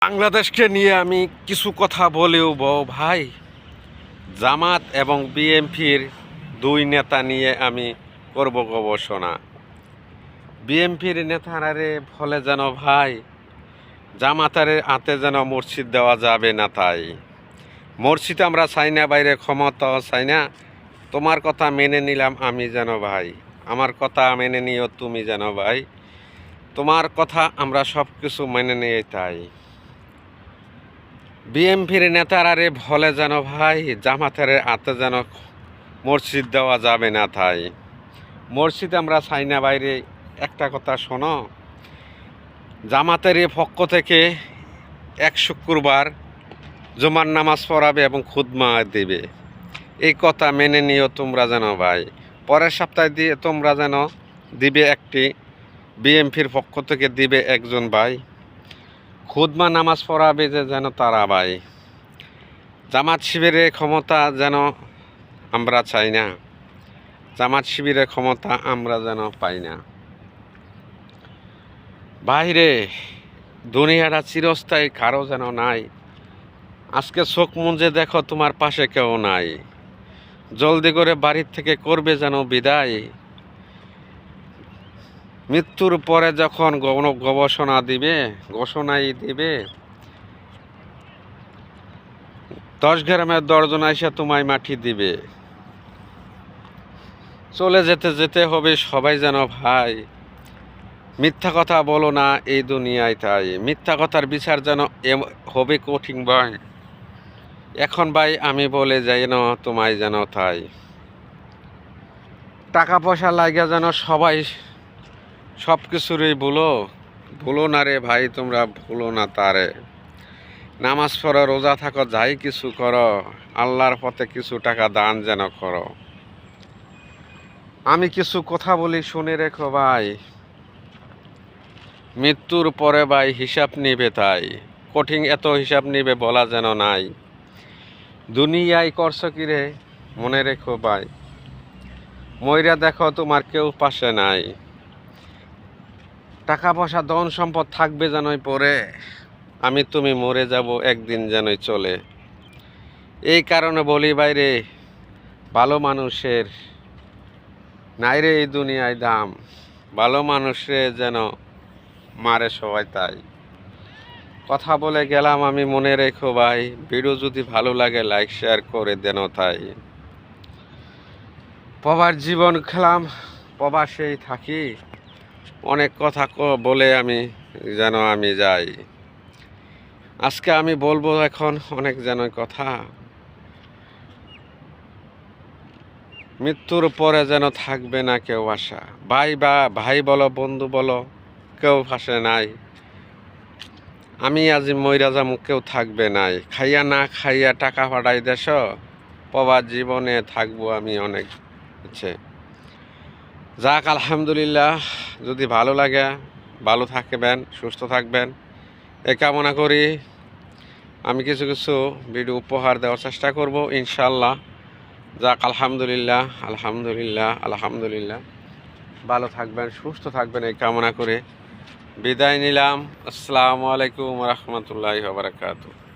বাংলাদেশকে নিয়ে আমি কিছু কথা বলেও ভাই, জামাত এবং বিএনপির দুই নেতা নিয়ে আমি করব গবেষণা। বিএনপির নেতারারে ফলে যেন ভাই জামাতারে হাতে যেন মসজিদ দেওয়া যাবে না, তাই মসজিদ আমরা চাই না, বাইরে ক্ষমতা চাই না। তোমার কথা মেনে নিলাম আমি যেন ভাই, আমার কথা মেনে নিও তুমি যেন ভাই, তোমার কথা আমরা সব কিছু মেনে নিয়ে তাই। বিএনপির নেতারারে বলে যেন ভাই জামাতের হাতে যেন মসজিদ দেওয়া যাবে না, তাই মসজিদ আমরা চাই না। বাইরে একটা কথা শোনো, জামাতের পক্ষ থেকে এক শুক্রবার জুমার নামাজ পড়াবে এবং খুদমা দেবে, এই কথা মেনে নিও তোমরা যেন ভাই। পরের সপ্তাহে দিয়ে তোমরা যেন দিবে একটি, বিএনপির পক্ষ থেকে দিবে একজন ভাই, খুদমা নামাজ পড়াবে যে যেন তারা ভাই। জামাত শিবিরের ক্ষমতা যেন আমরা চাই না, জামাত শিবিরের ক্ষমতা আমরা যেন পাই না। বাইরে দুনিয়াটা চিরস্থায়ী কারো যেন নাই। আজকে চোখ মুঞ্জে দেখো তোমার পাশে কেউ নাই, জলদি করে বাড়ির থেকে করবে যেন বিদায়। মৃত্যুর পরে যখন ঘোষণা দিবে 10 গ্রামের 10 জন এসে তোমায় মাটি দিবে। চলে যেতে যেতে হবে সবাই যেন ভাই, মিথ্যা কথা বলো না এই দুনিয়ায়, তাই মিথ্যা কথার বিচার যেন হবে কঠিন ভাই। এখন ভাই আমি বলে যাই না তোমায় যেন, তাই টাকা পয়সা লাগিয়া যেন সবাই সব কিছুরই ভুলো না রে ভাই, তোমরা ভুলো না তারে। নামাজ পড়ো, রোজা থাকো, যাই কিছু করো, আল্লাহর পথে কিছু টাকা দান যেন করো। আমি কিছু কথা বলি শুনে রেখো ভাই, মৃত্যুর পরে ভাই হিসাব নিবে, তাই কঠিন এত হিসাব নিবে বলা যেন নাই। দুনিয়ায় করছো কি রে মনে রেখো ভাই, মইরা দেখো তোমার কেউ পাশে নাই। টাকা পয়সা ধন সম্পদ থাকবে যেনই পরে, আমি তুমি মরে যাব একদিন যেনই চলে। এই কারণে বলি বাইরে, ভালো মানুষের নাই রে এই দুনিয়ায় দাম, ভালো মানুষে যেন মারে সবাই, তাই কথা বলে গেলাম আমি। মনে রেখো ভাই, ভিডিও যদি ভালো লাগে লাইক শেয়ার করে দেন, তাই প্রবাস জীবন খেলাম, প্রবাসেই থাকি, অনেক কথা বলে আমি যেন আমি যাই। আজকে আমি বলবো এখন অনেক যেন কথা, মৃত্যুর পরে যেন থাকবে না কেউ আশা। ভাই বলো বন্ধু বলো, কেউ পাশে নাই। আমি আজ মইরা যামু কেউ থাকবে নাই, খাইয়া না খাইয়া টাকা পাঠাই দেশ, প্রবাস জীবনে থাকবো আমি অনেক ইচ্ছে। যাক আলহামদুলিল্লাহ, যদি ভালো লাগে ভালো থাকবেন, সুস্থ থাকবেন এ কামনা করি। আমি কিছু কিছু ভিডিও উপহার দেওয়ার চেষ্টা করব ইনশাল্লাহ। যাক আলহামদুলিল্লাহ আলহামদুলিল্লাহ আলহামদুলিল্লাহ, ভালো থাকবেন সুস্থ থাকবেন এই কামনা করে বিদায় নিলাম। আসসালামু আলাইকুম রহমতুল্লাহি ওয়া বারাকাতুহু।